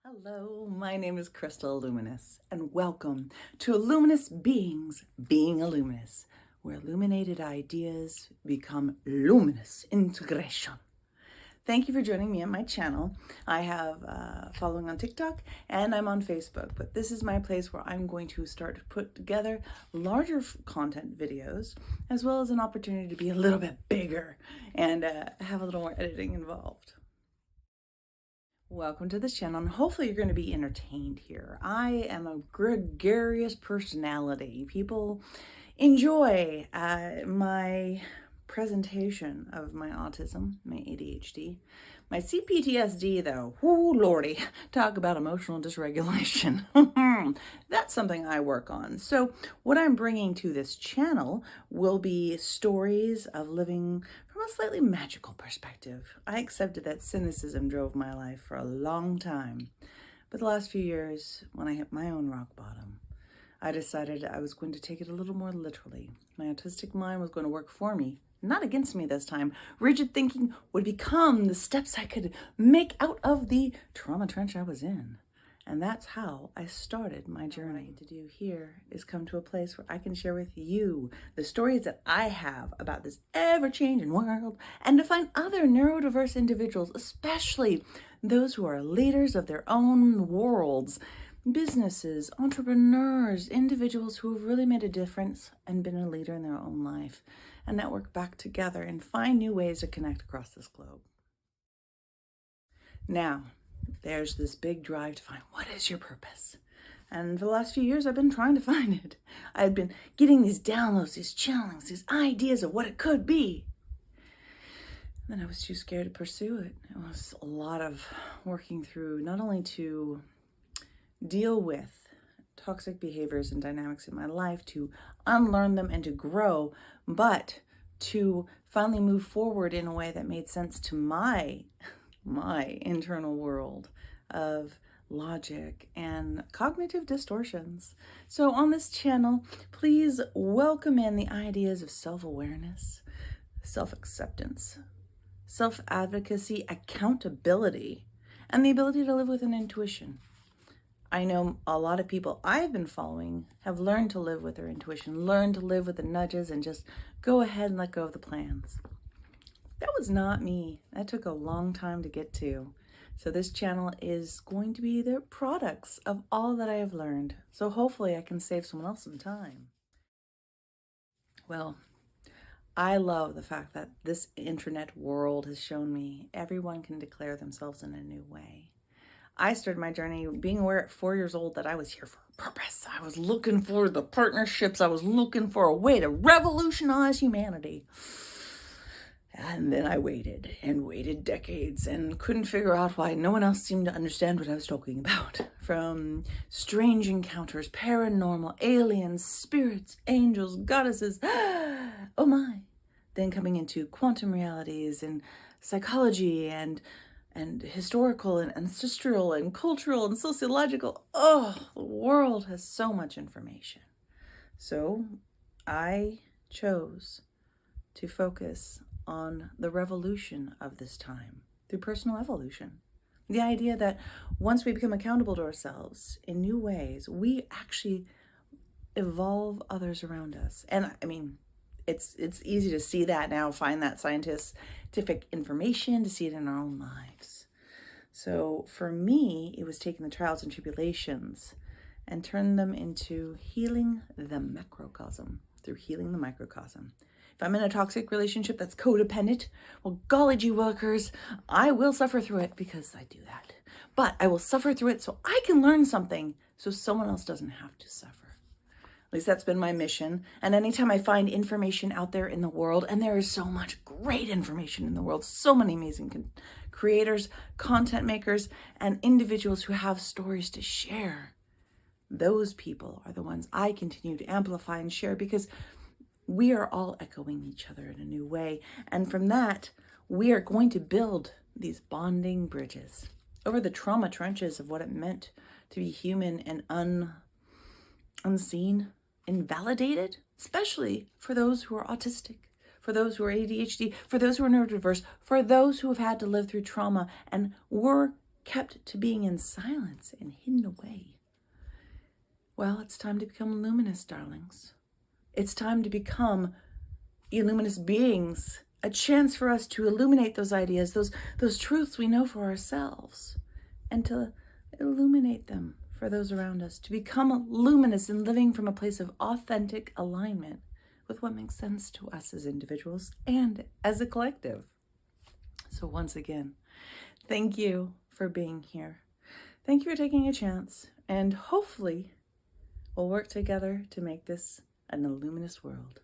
Hello, my name is Crystal Luminous, and welcome to Luminous Beings Being Illuminous, where illuminated ideas become luminous integration. Thank you for joining me on my channel. I have following on TikTok and I'm on Facebook, but this is my place where I'm going to start to put together larger content videos, as well as an opportunity to be a little bit bigger and have a little more editing involved. Welcome to this channel, and hopefully you're going to be entertained here. I am a gregarious personality. People enjoy my presentation of my autism, my ADHD. My CPTSD, though, whoo lordy, talk about emotional dysregulation. That's something I work on. So what I'm bringing to this channel will be stories of living from a slightly magical perspective. I accepted that cynicism drove my life for a long time. But the last few years, when I hit my own rock bottom, I decided I was going to take it a little more literally. My autistic mind was going to work for me, not against me this time. Rigid thinking would become the steps I could make out of the trauma trench I was in. And that's how I started my journey. What I need to do here is come to a place where I can share with you the stories that I have about this ever-changing world, and to find other neurodiverse individuals, especially those who are leaders of their own worlds, businesses, entrepreneurs, individuals who have really made a difference and been a leader in their own life, and network back together and find new ways to connect across this globe. Now, there's this big drive to find what is your purpose. And for the last few years, I've been trying to find it. I've been getting these downloads, these channelings, these ideas of what it could be. And then I was too scared to pursue it. It was a lot of working through, not only to deal with toxic behaviors and dynamics in my life, to unlearn them and to grow, but to finally move forward in a way that made sense to my internal world of logic and cognitive distortions. So on this channel, please welcome in the ideas of self-awareness, self-acceptance, self-advocacy, accountability, and the ability to live with an intuition. I know a lot of people I've been following have learned to live with their intuition, learned to live with the nudges, and just go ahead and let go of the plans. That was not me. That took a long time to get to. So this channel is going to be the products of all that I have learned. So hopefully I can save someone else some time. Well, I love the fact that this internet world has shown me everyone can declare themselves in a new way. I started my journey being aware at 4 years old that I was here for a purpose. I was looking for the partnerships. I was looking for a way to revolutionize humanity. And then I waited and waited decades and couldn't figure out why no one else seemed to understand what I was talking about. From strange encounters, paranormal, aliens, spirits, angels, goddesses, oh my. Then coming into quantum realities and psychology and historical and ancestral and cultural and sociological. Oh, the world has so much information. So I chose to focus on the revolution of this time through personal evolution. The idea that once we become accountable to ourselves in new ways, we actually evolve others around us. And I mean, it's easy to see that now, find that scientific information, to see it in our own lives. So for me, it was taking the trials and tribulations and turn them into healing the macrocosm through healing the microcosm. If I'm in a toxic relationship that's codependent, well, golly gee willikers, I will suffer through it because I do that. But I will suffer through it so I can learn something so someone else doesn't have to suffer. At least that's been my mission. And anytime I find information out there in the world, and there is so much great information in the world, so many amazing creators, content makers, and individuals who have stories to share, those people are the ones I continue to amplify and share, because we are all echoing each other in a new way. And from that, we are going to build these bonding bridges over the trauma trenches of what it meant to be human and unseen, invalidated, especially for those who are autistic, for those who are ADHD, for those who are neurodiverse, for those who have had to live through trauma and were kept to being in silence and hidden away. Well, it's time to become luminous, darlings. It's time to become illuminous beings, a chance for us to illuminate those ideas, those truths we know for ourselves, and to illuminate them for those around us, to become luminous and living from a place of authentic alignment with what makes sense to us as individuals and as a collective. So once again, thank you for being here. Thank you for taking a chance, and hopefully we'll work together to make this an illuminous world.